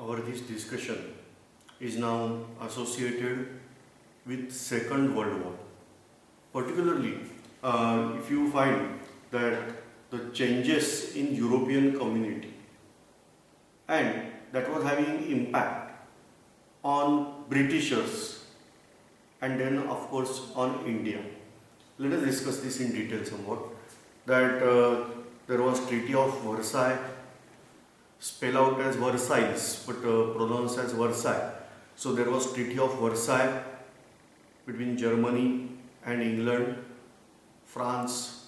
our this discussion is now associated with Second World War. Particularly, if you find that the changes in European community and that was having impact on Britishers and then of course on India. Let us discuss this in detail somewhat. That there was Treaty of Versailles, spell out as Versailles but pronounced as Versailles. So there was Treaty of Versailles between Germany and England, France,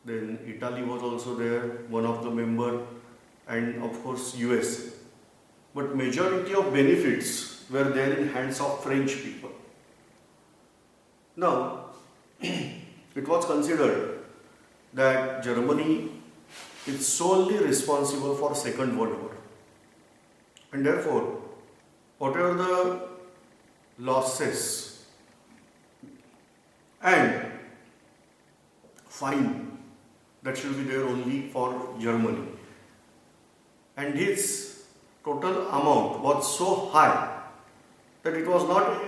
then Italy was also there, one of the member, and of course USA. But majority of benefits were there in hands of French people. Now, it was considered that Germany is solely responsible for Second World War, and therefore whatever the losses and fine that should be there only for Germany, and this total amount was so high that it was not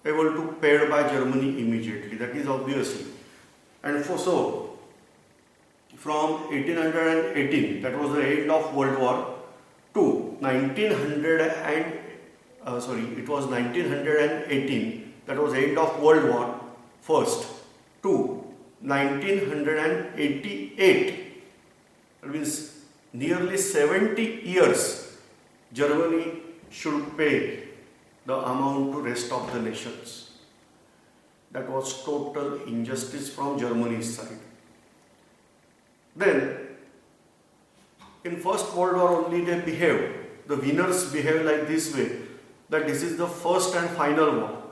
able to be paid by Germany immediately, that is obviously. And so from 1818, that was the end of World War, to 1918, that was end of World War first, to 1988, that means nearly 70 years, Germany should pay the amount to rest of the nations. That was total injustice from Germany's side. Then, in First World War only the winners behave like this way, that this is the first and final war.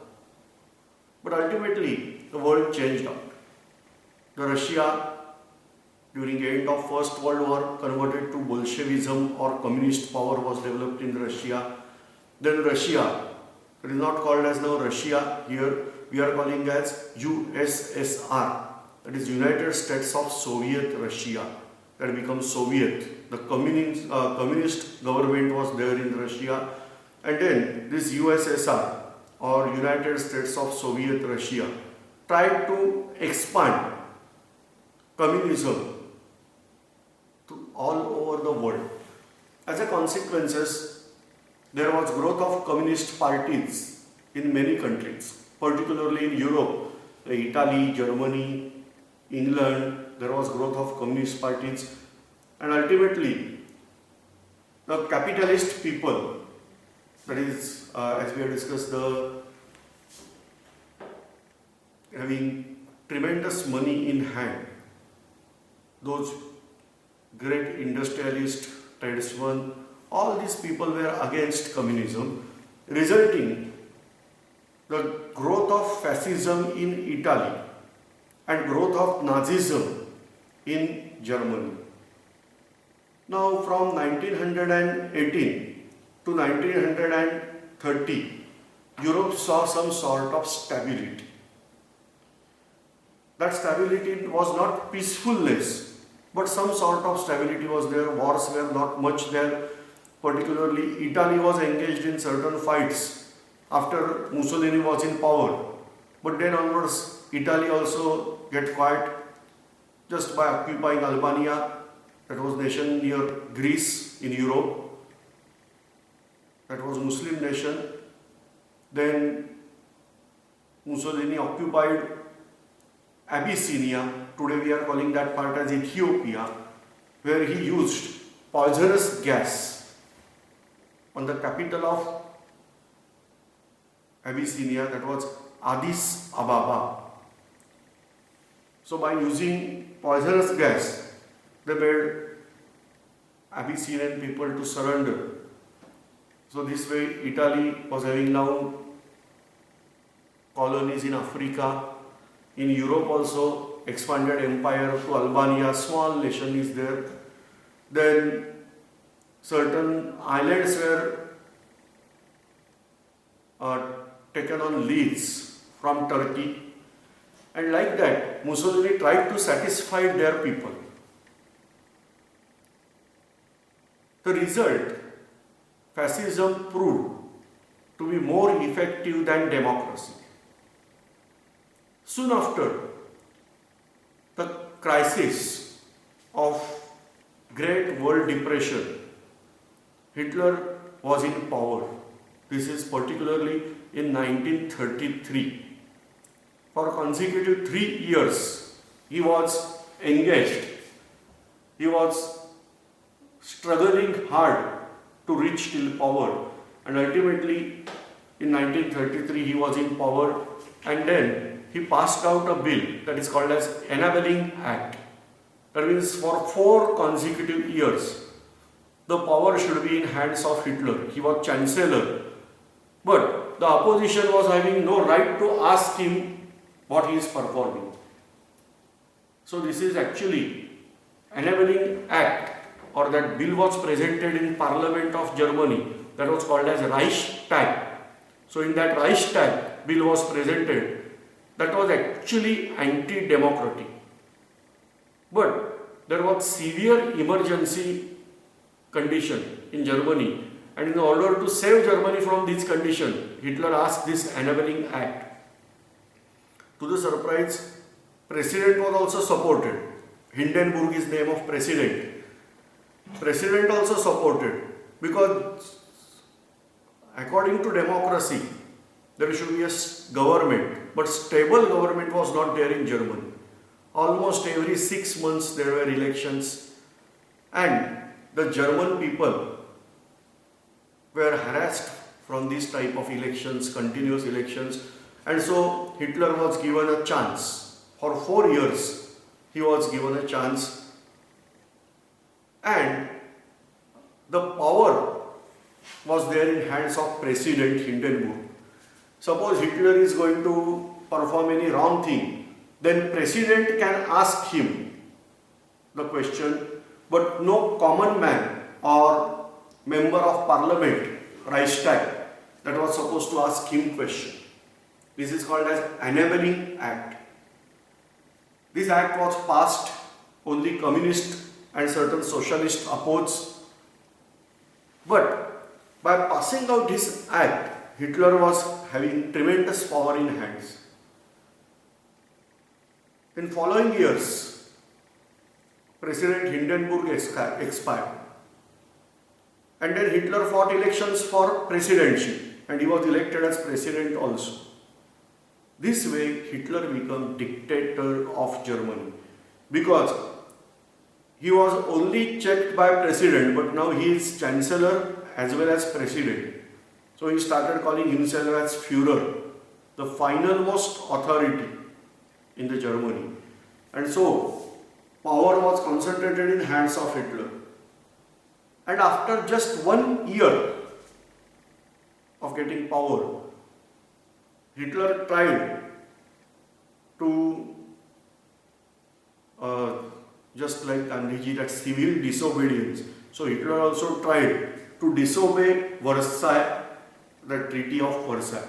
But ultimately, the world changed out. The Russia, during the end of First World War, converted to Bolshevism or communist power was developed in Russia. Then Russia, it is not called as now Russia, here we are calling as USSR. That is United States of Soviet Russia, that becomes Soviet. The communist government was there in Russia, and then this USSR or United States of Soviet Russia tried to expand communism to all over the world. As a consequence, there was growth of communist parties in many countries, particularly in Europe, Italy, Germany, England. There was growth of communist parties, and ultimately the capitalist people, that is as we have discussed, the having tremendous money in hand, those great industrialists, tradesmen, all these people were against communism, resulting the growth of fascism in Italy and growth of Nazism in Germany. Now from 1918 to 1930, Europe saw some sort of stability. That stability was not peacefulness, but some sort of stability was there. Wars were not much there. Particularly Italy was engaged in certain fights after Mussolini was in power. But then onwards, Italy also get quiet just by occupying Albania, that was nation near Greece in Europe. That was Muslim nation. Then Mussolini occupied Abyssinia, today we are calling that part as Ethiopia, where he used poisonous gas on the capital of Abyssinia, that was Addis Ababa. So by using poisonous gas, they made Abyssinian people to surrender. So this way Italy was having now colonies in Africa. In Europe also, expanded empire to Albania, small nation is there. Then certain islands were taken on lease from Turkey, and like that Mussolini tried to satisfy their people. The result fascism proved to be more effective than democracy. Soon after the crisis of Great World Depression, Hitler was in power. This is particularly in 1933. For consecutive 3 years, he was engaged. He was struggling hard to reach till power, and ultimately in 1933 he was in power, and then he passed out a bill that is called as Enabling Act. That means for 4 consecutive years the power should be in hands of Hitler. He was chancellor, but the opposition was having no right to ask him what he is performing. So this is actually Enabling Act, or that bill was presented in Parliament of Germany, that was called as Reichstag. So in that Reichstag bill was presented, that was actually anti-democratic. But there was severe emergency condition in Germany, and in order to save Germany from this condition, Hitler asked this Enabling Act. To the surprise, President was also supported. Hindenburg is the name of President. President also supported, because according to democracy there should be a government, but stable government was not there in Germany. Almost every 6 months there were elections, and the German people were harassed from this type of elections, continuous elections, and so Hitler was given a chance. For 4 years he was given a chance, and the power was there in hands of President Hindenburg. Suppose Hitler is going to perform any wrong thing, then President can ask him the question, but no common man or member of parliament, Reichstag, that was supposed to ask him question. This is called as Enabling Act. This act was passed, only communist and certain socialists opposed. But by passing out this act, Hitler was having tremendous power in hands. In following years, President Hindenburg expired. And then Hitler fought elections for presidency, and he was elected as president also. This way, Hitler became dictator of Germany, because he was only checked by president, but now he is chancellor as well as president. So he started calling himself as Führer, the finalmost authority in the Germany. And so power was concentrated in hands of Hitler. And after just 1 year of getting power, Hitler tried to, just like Gandhiji, that civil disobedience. So Hitler also tried to disobey Versailles, the Treaty of Versailles,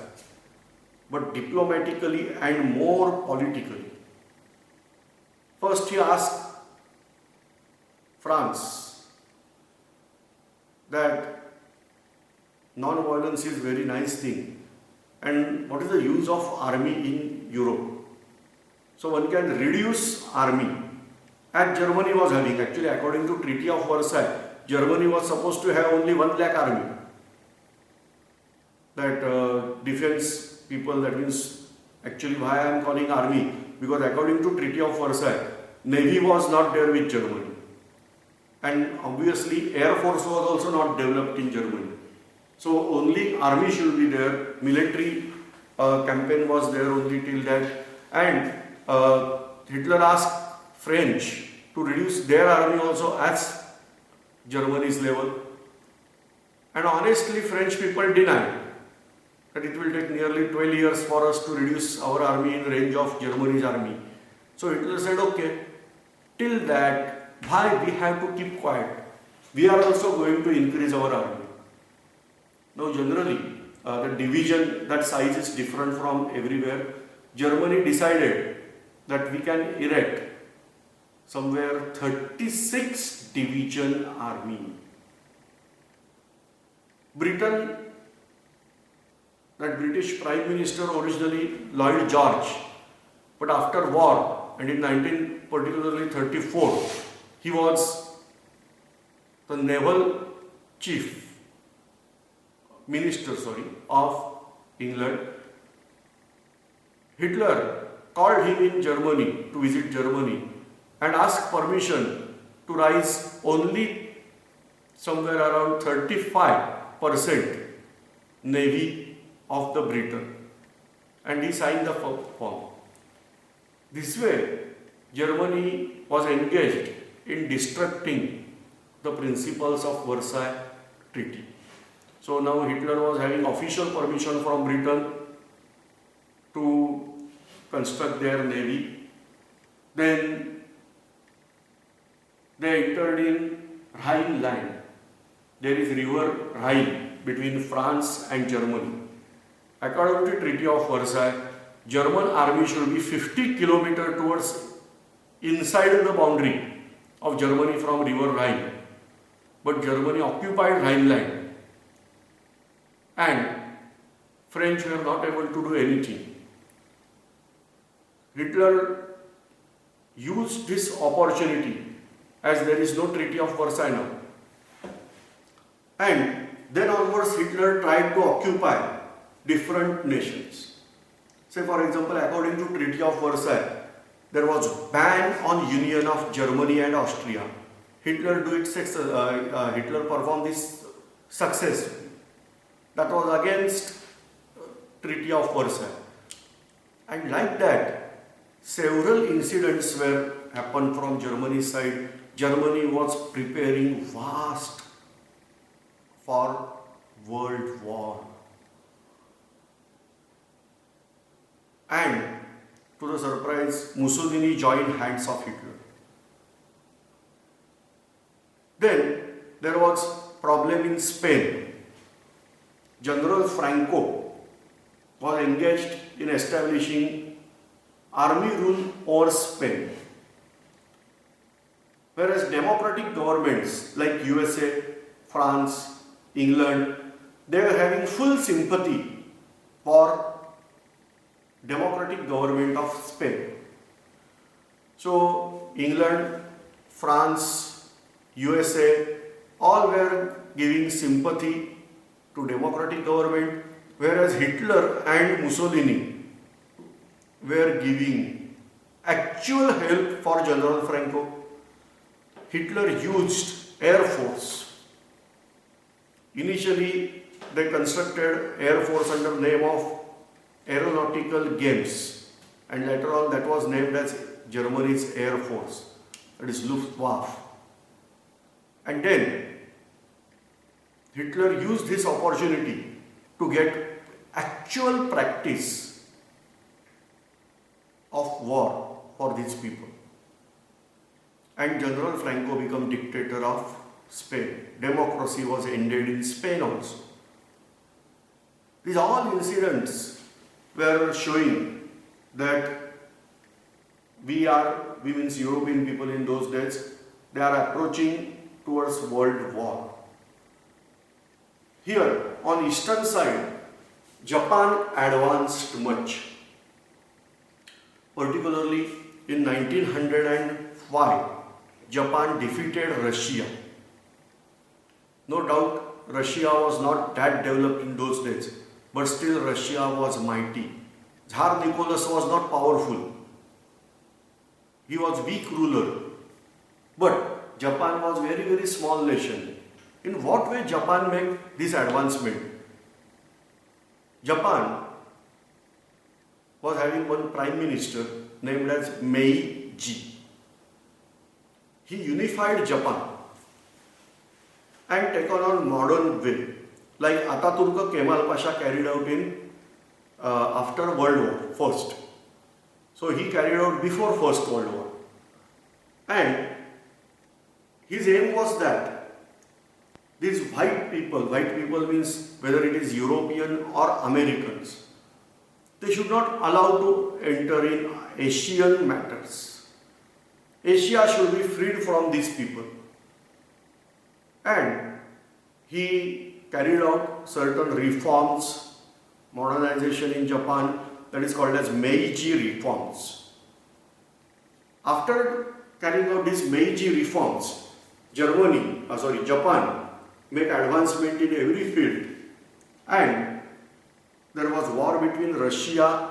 but diplomatically and more politically. First he asked France that non-violence is very nice thing, and what is the use of army in Europe? So one can reduce army, as Germany was having. Actually, according to Treaty of Versailles, Germany was supposed to have only 1 lakh army. That defense people, that means, actually why I am calling army, because according to Treaty of Versailles, Navy was not there with Germany. And obviously Air Force was also not developed in Germany. So only army should be there. Military campaign was there only till that. And Hitler asked French to reduce their army also as Germany's level. And honestly, French people denied that it will take nearly 12 years for us to reduce our army in range of Germany's army. So Hitler said, okay, till that, why we have to keep quiet? We are also going to increase our army. Now generally, the division, that size is different from everywhere. Germany decided that we can erect somewhere 36 division army. Britain, that British Prime Minister originally Lloyd George, but after war and in 1934, he was the naval chief minister of England. Hitler called him in Germany to visit Germany and asked permission to rise only somewhere around 35% navy of the Britain, and he signed the form. This way, Germany was engaged in destructing the principles of Versailles Treaty. So now Hitler was having official permission from Britain to construct their navy. Then they entered in Rhineland. There is river Rhine between France and Germany. According to Treaty of Versailles, German army should be 50 kilometers towards inside the boundary of Germany from river Rhine. But Germany occupied Rhineland and French were not able to do anything. Hitler used this opportunity, as there is no Treaty of Versailles now. And then onwards Hitler tried to occupy different nations. Say for example, according to Treaty of Versailles, there was ban on union of Germany and Austria. Hitler performed this successfully. That was against Treaty of Versailles. And like that, several incidents were happened from Germany's side. Germany was preparing vast for World War. And to the surprise, Mussolini joined hands of Hitler. Then there was problem in Spain. General Franco was engaged in establishing army rule over Spain. Whereas democratic governments like USA, France, England, they were having full sympathy for democratic government of Spain. So England, France, USA, all were giving sympathy to democratic government, whereas Hitler and Mussolini were giving actual help for General Franco. Hitler used Air Force. Initially, they constructed Air Force under the name of Aeronautical Games, and later on that was named as Germany's Air Force, that is Luftwaffe. And then Hitler used this opportunity to get actual practice of war for these people. And General Franco became dictator of Spain. Democracy was ended in Spain also. These all incidents were showing that we means European people in those days, they are approaching towards world war. Here on eastern side, Japan advanced much. Particularly in 1905, Japan defeated Russia. No doubt Russia was not that developed in those days, but still Russia was mighty. Tsar Nicholas was not powerful. He was weak ruler. But Japan was very, very small nation. In what way Japan made this advancement? Japan was having one prime minister named as Meiji. He unified Japan and taken on modern way, like Ataturk Kemal Pasha carried out in after World War first. So he carried out before First World War. And his aim was that these white people means whether it is European or Americans, they should not allow to enter in Asian matters. Asia should be freed from these people. And he carried out certain reforms, modernization in Japan, that is called as Meiji reforms. After carrying out these Meiji reforms, Japan made advancement in every field, and there was war between Russia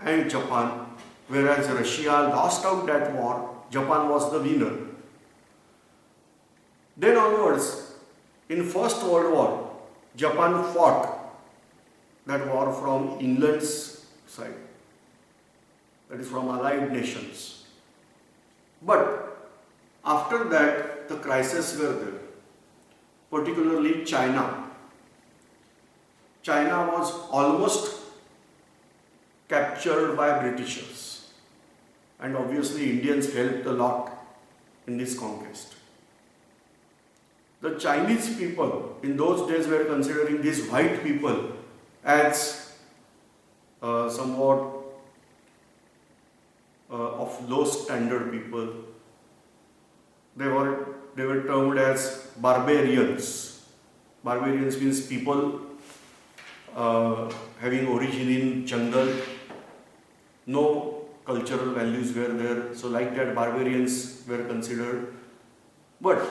and Japan, whereas Russia lost out that war, Japan was the winner. Then onwards, in First World War, Japan fought that war from England's side, that is from allied nations. But after that, the crises were there, particularly China. China was almost captured by Britishers, and obviously Indians helped a lot in this conquest. The Chinese people in those days were considering these white people as somewhat of low standard people. They were termed as barbarians. Barbarians means people having origin in jungle. No cultural values were there, so like that barbarians were considered. But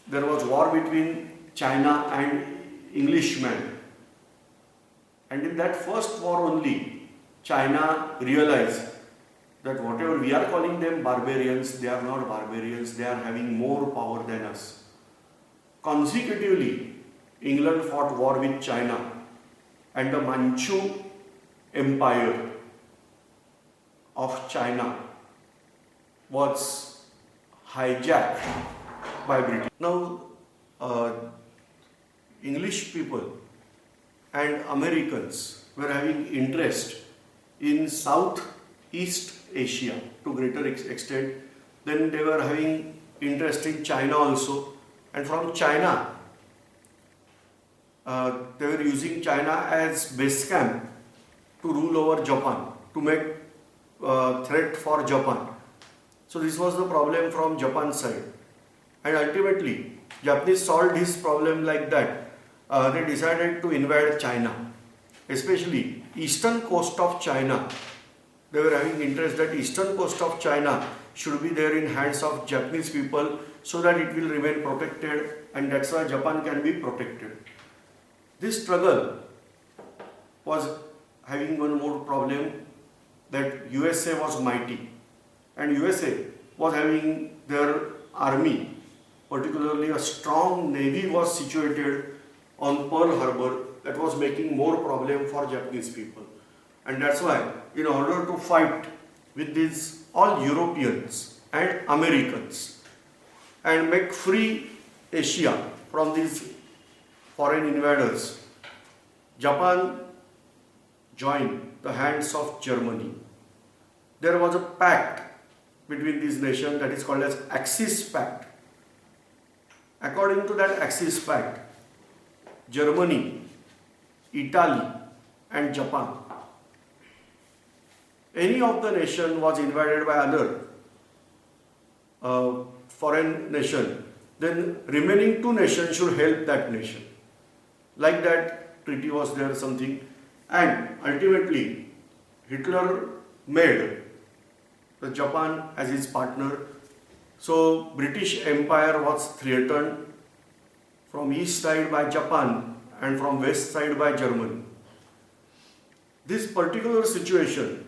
there was war between China and Englishmen, and in that first war only, China realized that whatever we are calling them barbarians, they are not barbarians, they are having more power than us. Consecutively, England fought war with China, and the Manchu Empire of China was hijacked by Britain. Now, English people and Americans were having interest in Southeast Asia to greater extent. Then they were having interest in China also, and from China they were using China as base camp to rule over Japan, to make threat for Japan. So this was the problem from Japan side, and ultimately Japanese solved this problem like that. They decided to invade China, especially eastern coast of China. They were having interest that eastern coast of China should be there in hands of Japanese people so that it will remain protected, and that's why Japan can be protected. This struggle was having one more problem, that USA was mighty, and USA was having their army, particularly a strong navy was situated on Pearl Harbor, that was making more problem for Japanese people. And that's why, in order to fight with these all Europeans and Americans and make free Asia from these foreign invaders, Japan joined the hands of Germany. There was a pact between these nations that is called as Axis Pact. According to that Axis Pact, Germany, Italy and Japan, any of the nation was invaded by other foreign nation, then remaining two nations should help that nation. Like that treaty was there something, and ultimately Hitler made the Japan as his partner. So British Empire was threatened from east side by Japan and from west side by Germany. This particular situation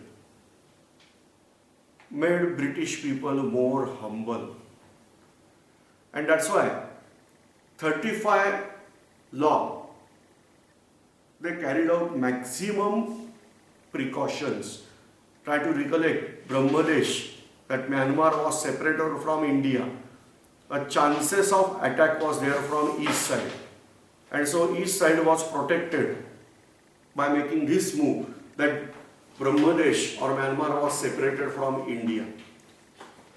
made British people more humble, and that's why 35 law, they carried out maximum precautions. Try to recollect Brahmadesh, that Myanmar was separated from India. A chances of attack was there from east side, and so east side was protected by making this move, that Brahmadesh or Myanmar was separated from India.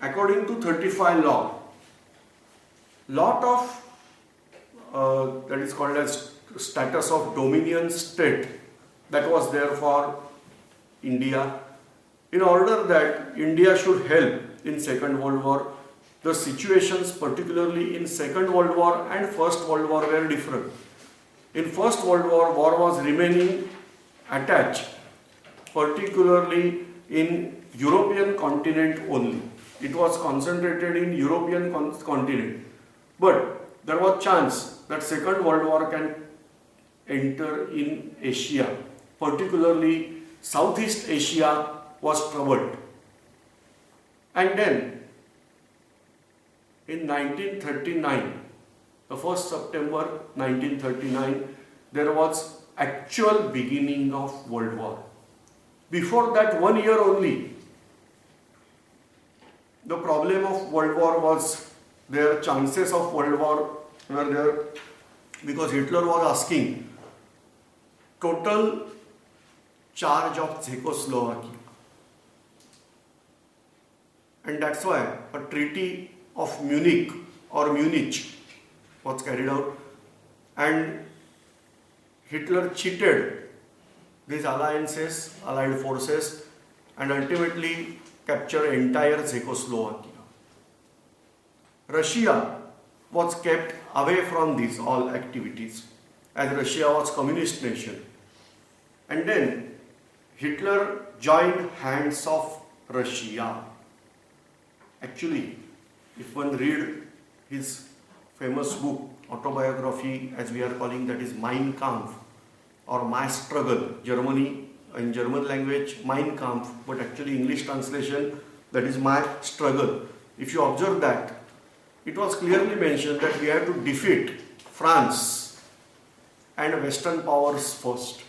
According to 35 law, lot of that is called as status of dominion state that was there for India, in order that India should help in Second World War. The situations particularly in Second World War and First World War were different. In First World War, war was remaining attached, particularly in European continent only. It was concentrated in European continent. But there was chance that Second World War can enter in Asia, particularly Southeast Asia was troubled. And then in 1939, the 1st September 1939, there was actual beginning of World War. Before that, 1 year only, the problem of World War was there, chances of World War were there, because Hitler was asking total charge of Czechoslovakia. And that's why a treaty of Munich or Munich was carried out, and Hitler cheated these alliances, allied forces, and ultimately captured entire Czechoslovakia. Russia was kept away from these all activities, as Russia was communist nation. And then Hitler joined hands of Russia. Actually, if one read his famous book, autobiography, as we are calling, that is Mein Kampf or My Struggle, Germany, in German language Mein Kampf, but actually English translation, that is My Struggle. If you observe that, it was clearly mentioned that we have to defeat France and Western powers first.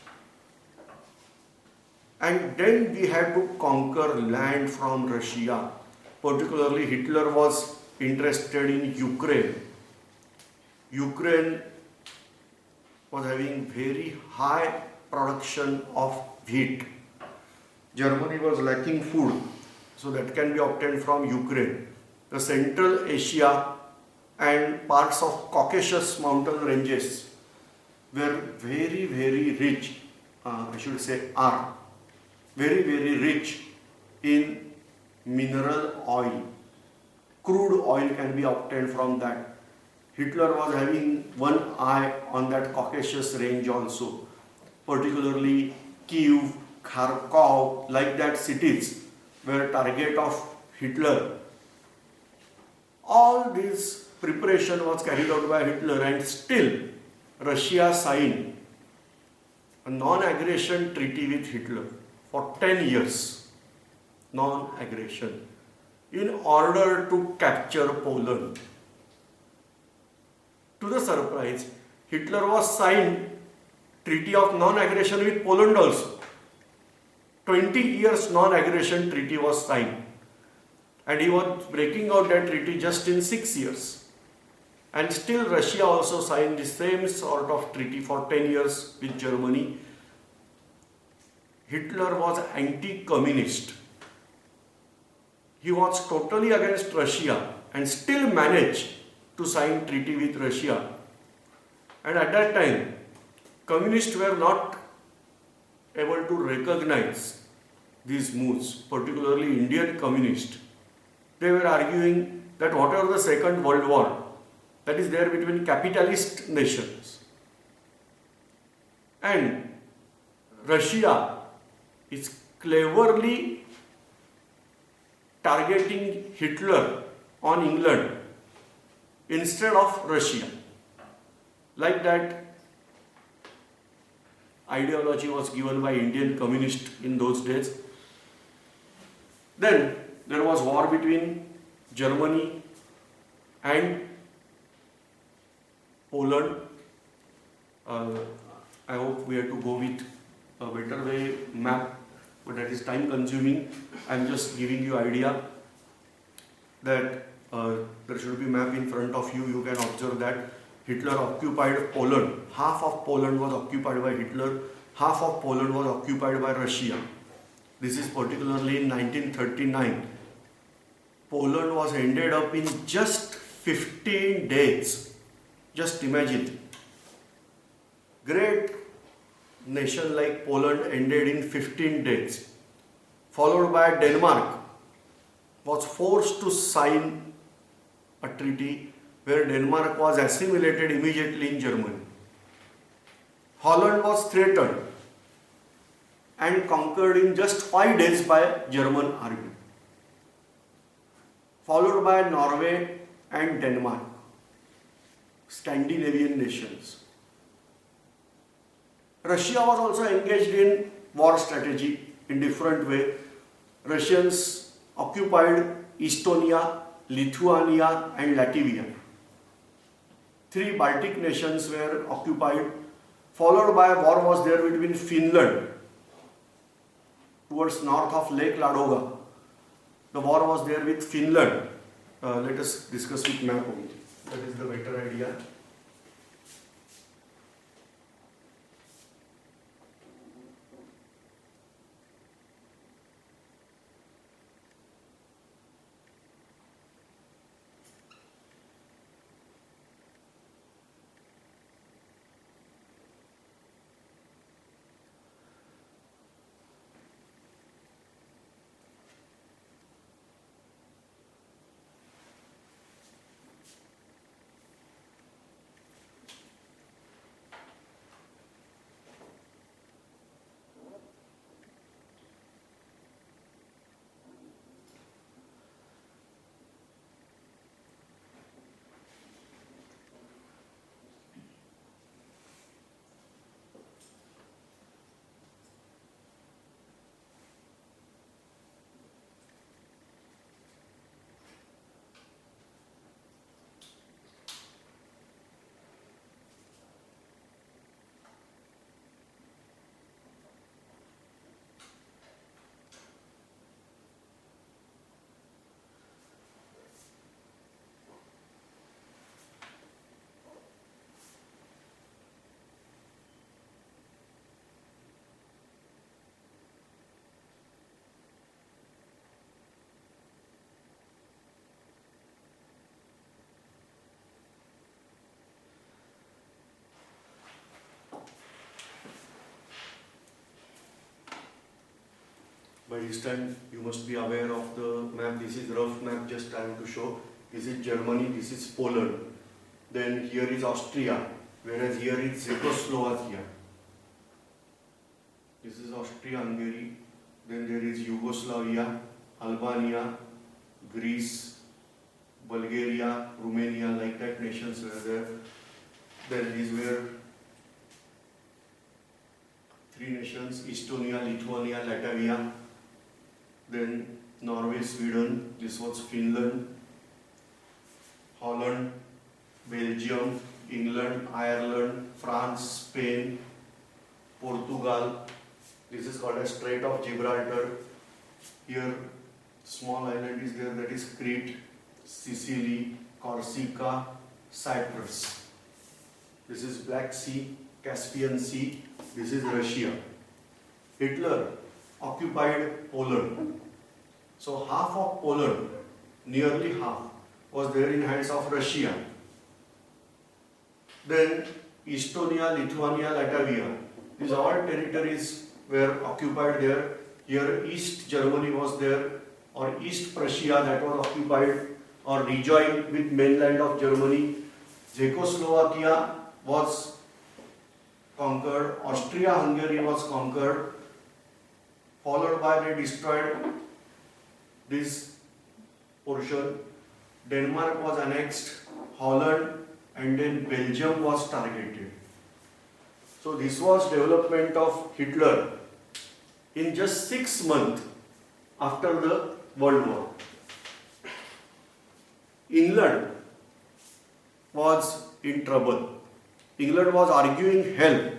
And then we had to conquer land from Russia. Particularly Hitler was interested in Ukraine. Ukraine was having very high production of wheat. Germany was lacking food, so that can be obtained from Ukraine. The Central Asia and parts of Caucasus mountain ranges were very, very rich, are very, very rich in mineral oil. Crude oil can be obtained from that. Hitler was having one eye on that Caucasus range also, particularly Kiev, Kharkov, like that cities were target of Hitler. All this preparation was carried out by Hitler, and still Russia signed a non-aggression treaty with Hitler for 10 years. Non-aggression, in order to capture Poland. To the surprise, Hitler was signed treaty of non-aggression with Poland also. 20 years non-aggression treaty was signed, and he was breaking out that treaty just in 6 years. And still Russia also signed the same sort of treaty for 10 years with Germany. Hitler was anti-communist. He was totally against Russia and still managed to sign treaty with Russia. And at that time, communists were not able to recognize these moves, particularly Indian communists. They were arguing that whatever the Second World War that is there between capitalist nations, and Russia is cleverly targeting Hitler on England instead of Russia. Like that ideology was given by Indian communists in those days. Then there was war between Germany and Poland. I hope we have to go with a better way map, but that is time consuming. I am just giving you idea that there should be map in front of you. You can observe that Hitler occupied Poland. Half of Poland was occupied by Hitler, half of Poland was occupied by Russia. This is particularly in 1939. Poland was ended up in just 15 days. Just imagine. Great nation like Poland ended in 15 days. Followed by Denmark was forced to sign a treaty where Denmark was assimilated immediately in Germany. Holland was threatened and conquered in just 5 days by German army, followed by Norway and Denmark, Scandinavian nations. Russia was also engaged in war strategy in different way. Russians occupied Estonia, Lithuania and Latvia. 3 Baltic nations were occupied, followed by a war was there between Finland towards north of Lake Ladoga. The war was there with Finland. Let us discuss with map only. That is the better idea. By this time you must be aware of the map. This is rough map, just I have to show. This is Germany, this is Poland. Then here is Austria, whereas here is Czechoslovakia. This is Austria-Hungary. Then there is Yugoslavia, Albania, Greece, Bulgaria, Romania, like that nations were there. Then these were 3 nations, Estonia, Lithuania, Latvia. Then Norway, Sweden, this was Finland, Holland, Belgium, England, Ireland, France, Spain, Portugal. This is called as Strait of Gibraltar. Here small island is there, that is Crete, Sicily, Corsica, Cyprus. This is Black Sea, Caspian Sea. This is Russia. Hitler occupied Poland. So half of Poland, nearly half, was there in hands of Russia. Then Estonia, Lithuania, Latvia. These all territories were occupied there. Here East Germany was there, or East Prussia that was occupied or rejoined with mainland of Germany. Czechoslovakia was conquered, Austria-Hungary was conquered, followed by they destroyed this portion. Denmark was annexed, Holland, and then Belgium was targeted. So this was development of Hitler in just 6 months after the World War. England was in trouble. England was arguing help,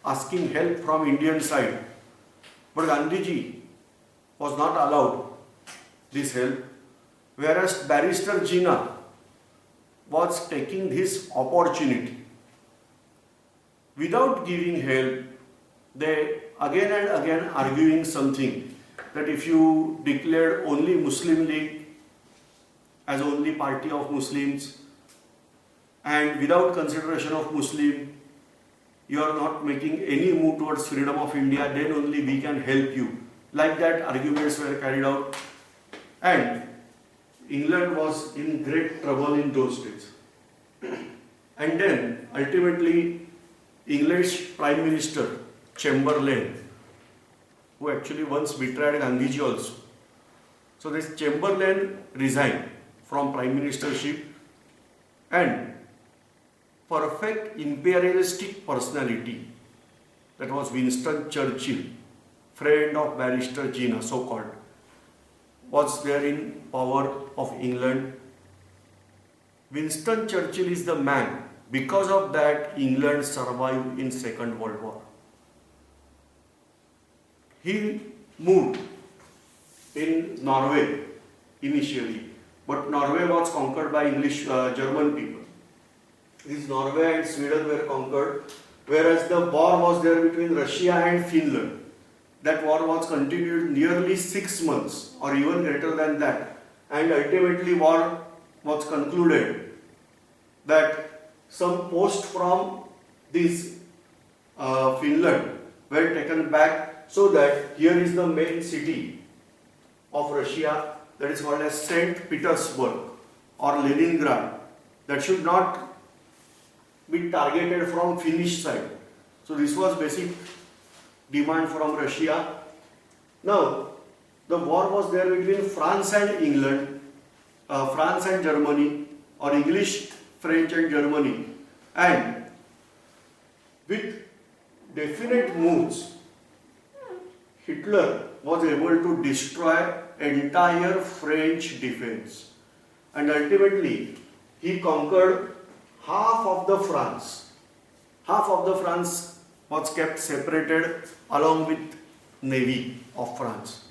asking help from Indian side. But Gandhiji was not allowed this help, whereas Barrister Jinnah was taking this opportunity. Without giving help, they again and again arguing something, that if you declared only Muslim League as only party of Muslims and without consideration of Muslim, you are not making any move towards freedom of India, then only we can help you. Like that arguments were carried out, and England was in great trouble in those days. And then ultimately English Prime Minister Chamberlain, who actually once betrayed Gandhiji also. So this Chamberlain resigned from Prime Ministership, and perfect imperialistic personality, that was Winston Churchill, friend of Barrister Jinnah, so-called, was there in power of England. Winston Churchill is the man. Because of that, England survived in Second World War. He moved in Norway initially, but Norway was conquered by German people. These Norway and Sweden were conquered, whereas the war was there between Russia and Finland. That war was continued nearly 6 months or even greater than that, and ultimately war was concluded that some posts from this Finland were taken back, so that here is the main city of Russia, that is called as St. Petersburg or Leningrad, that should not be targeted from Finnish side. So this was basic demand from Russia. Now the war was there between France and England, France and Germany, or English, French and Germany, and with definite moves Hitler was able to destroy entire French defense, and ultimately he conquered half of the France. Half of the France was kept separated along with Navy of France.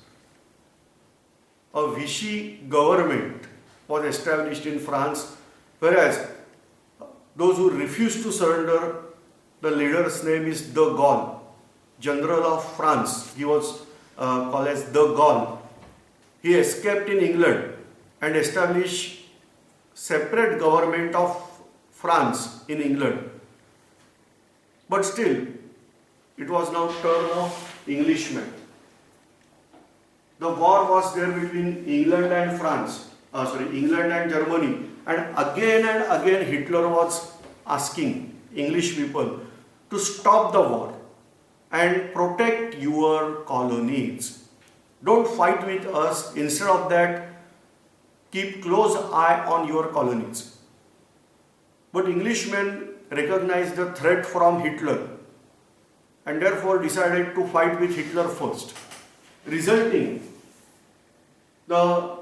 A Vichy government was established in France, whereas those who refused to surrender, the leader's name is De Gaulle, General of France. He was called as De Gaulle. He escaped in England and established separate government of France in England. But still, it was now turn of Englishmen. The war was there between England and England and Germany, and again Hitler was asking English people to stop the war and protect your colonies. Don't fight with us. Instead of that, keep close eye on your colonies. But Englishmen recognized the threat from Hitler and therefore decided to fight with Hitler first, resulting the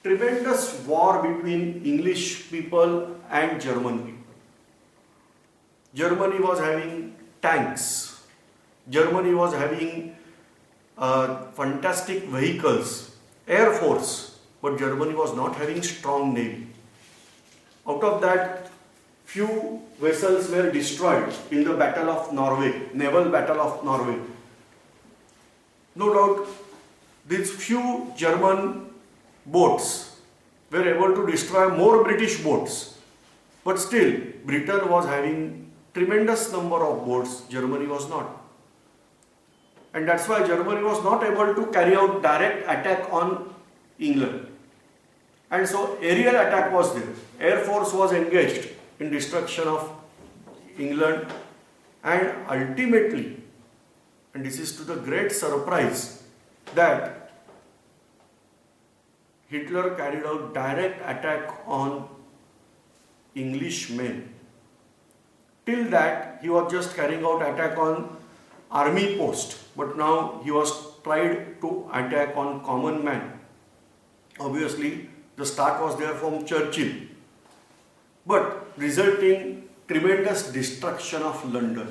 tremendous war between English people and German people. Germany was having tanks. Germany was having fantastic vehicles, air force, but Germany was not having strong navy. Out of that, few vessels were destroyed in the Battle of Norway, Naval Battle of Norway. No doubt, these few German boats were able to destroy more British boats, but still Britain was having tremendous number of boats, Germany was not. And that's why Germany was not able to carry out direct attack on England. And so aerial attack was there. Air force was engaged in destruction of England, and ultimately, and this is to the great surprise, that Hitler carried out direct attack on Englishmen. Till that, he was just carrying out attack on army post, but now he was tried to attack on common man. Obviously, the start was there from Churchill, but resulting tremendous destruction of London.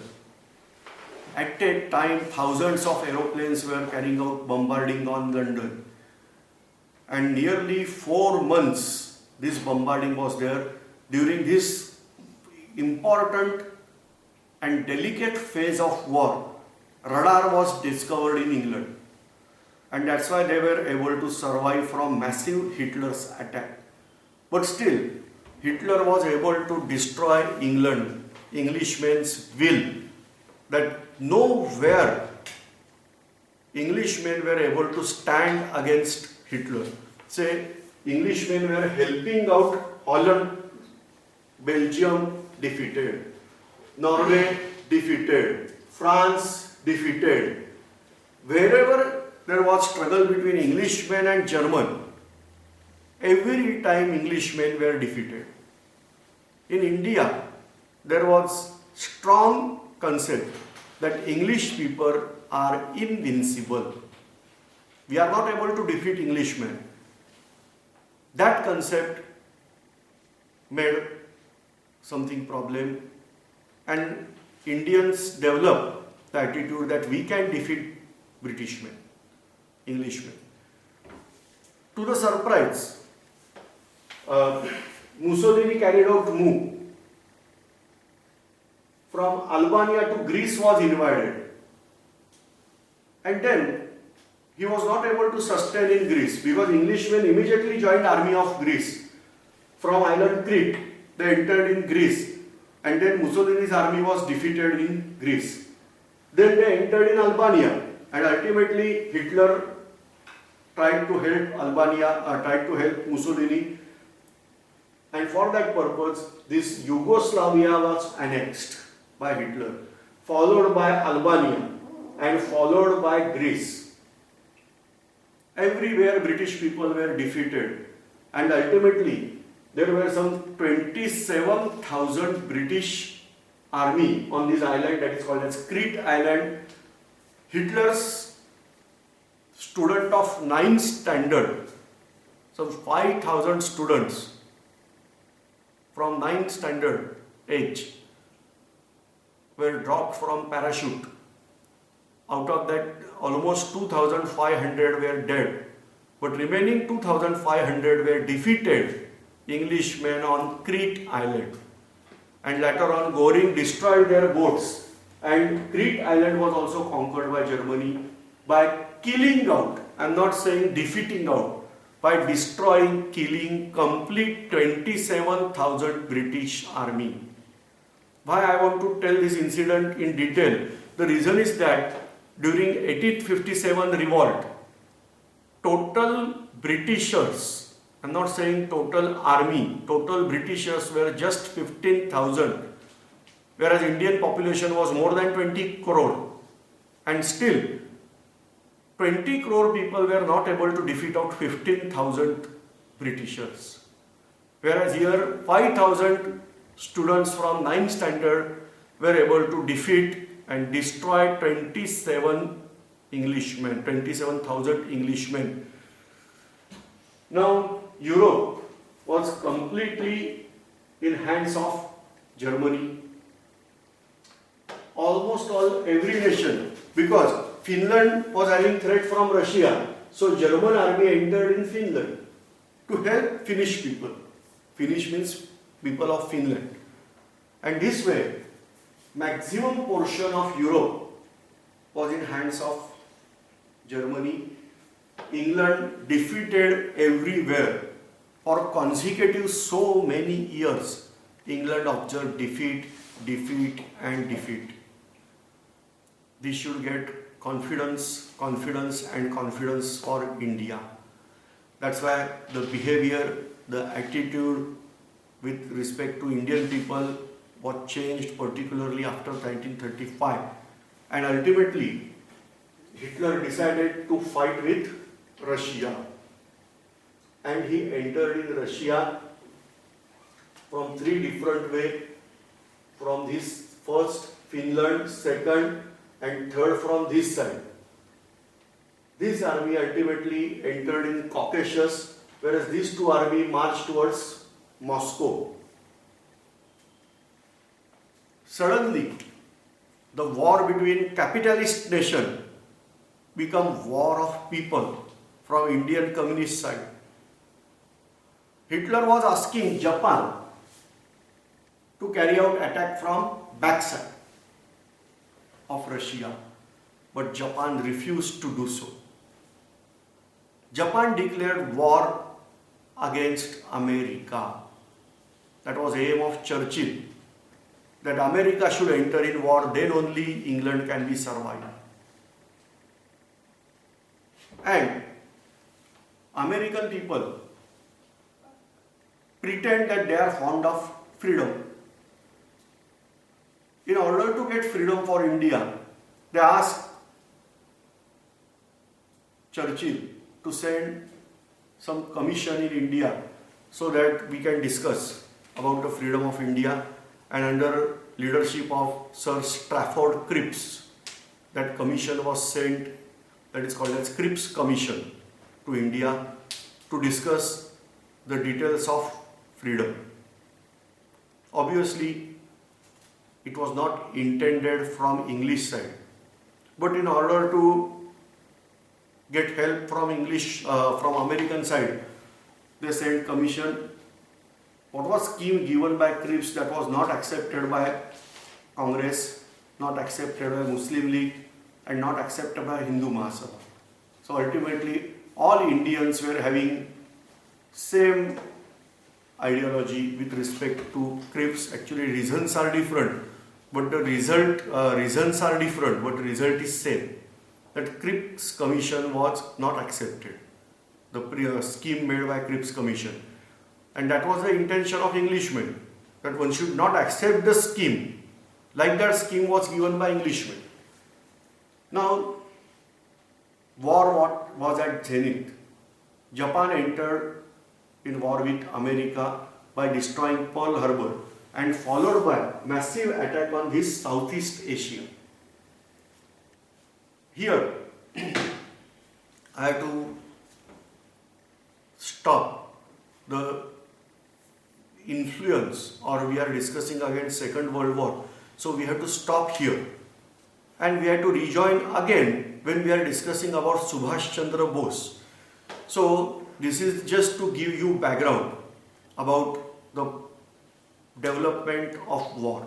At a time, thousands of aeroplanes were carrying out bombarding on London, and nearly 4 months this bombarding was there. During this important and delicate phase of war, radar was discovered in England, and that's why they were able to survive from massive Hitler's attack. But still, Hitler was able to destroy England, Englishmen's will, that nowhere Englishmen were able to stand against Hitler. Say, Englishmen were helping out Holland, Belgium defeated, Norway defeated, France defeated. Wherever there was struggle between Englishmen and German, every time Englishmen were defeated. In India, there was strong concept that English people are invincible. We are not able to defeat Englishmen. That concept made something problem, and Indians developed the attitude that we can defeat Britishmen, Englishmen. To the surprise, Mussolini carried out move from Albania to Greece was invaded, and then he was not able to sustain in Greece because Englishmen immediately joined army of Greece. From island Crete, they entered in Greece, and then Mussolini's army was defeated in Greece. Then they entered in Albania, and ultimately Hitler tried to help tried to help Mussolini, and for that purpose, this Yugoslavia was annexed by Hitler, followed by Albania, and followed by Greece. Everywhere British people were defeated, and ultimately there were some 27,000 British army on this island that is called as Crete Island. Hitler's student of 9th standard, some 5,000 students from 9th standard age were dropped from parachute. Out of that, almost 2,500 were dead, but remaining 2,500 were defeated Englishmen on Crete Island. And later on, Goring destroyed their boats, and Crete Island was also conquered by Germany by killing out, I'm not saying defeating out, by destroying, killing complete 27,000 British army. Why I want to tell this incident in detail? The reason is that during 1857 revolt, total Britishers, I'm not saying total army, total Britishers were just 15,000, whereas Indian population was more than 20 crore. And still, 20 crore people were not able to defeat out 15,000 Britishers. Whereas here, 5,000 students from 9th standard were able to defeat and destroy 27,000 Englishmen. Now, Europe was completely in hands of Germany. Almost every nation, because Finland was having threat from Russia, so German army entered in Finland to help Finnish people. Finnish means people of Finland. And this way, maximum portion of Europe was in hands of Germany. England defeated everywhere for consecutive so many years. England observed defeat, defeat and defeat. This should get confidence and confidence for India. That's why the behavior, the attitude with respect to Indian people was changed, particularly after 1935. And ultimately, Hitler decided to fight with Russia. And he entered in Russia from three different ways. From this first, Finland, second, and third from this side. This army ultimately entered in Caucasus, whereas these two armies marched towards Moscow. Suddenly, the war between capitalist nation became war of people from Indian communist side. Hitler was asking Japan to carry out attack from backside of Russia, but Japan refused to do so. Japan declared war against America. That was the aim of Churchill, that America should enter in war, then only England can be survived. And American people pretend that they are fond of freedom. In order to get freedom for India, they asked Churchill to send some commission in India so that we can discuss about the freedom of India, and under leadership of Sir Stafford Cripps, that commission was sent, that is called as Cripps Commission, to India to discuss the details of freedom. Obviously, it was not intended from English side, but in order to get help from from American side, they sent commission. What was scheme given by Cripps that was not accepted by Congress, not accepted by Muslim League, and not accepted by Hindu Mahasabha. So ultimately, all Indians were having same ideology with respect to Cripps. Actually, reasons are different, but the reasons are different, but the result is same. That Cripps Commission was not accepted. The scheme made by Cripps Commission, and that was the intention of Englishmen, that one should not accept the scheme like that scheme was given by Englishmen. Now, war was at zenith. Japan entered in war with America by destroying Pearl Harbor, and followed by massive attack on this Southeast Asia. Here, I have to stop the influence, or we are discussing against Second World War. So we have to stop here, and we have to rejoin again when we are discussing about Subhash Chandra Bose. So this is just to give you background about the development of war.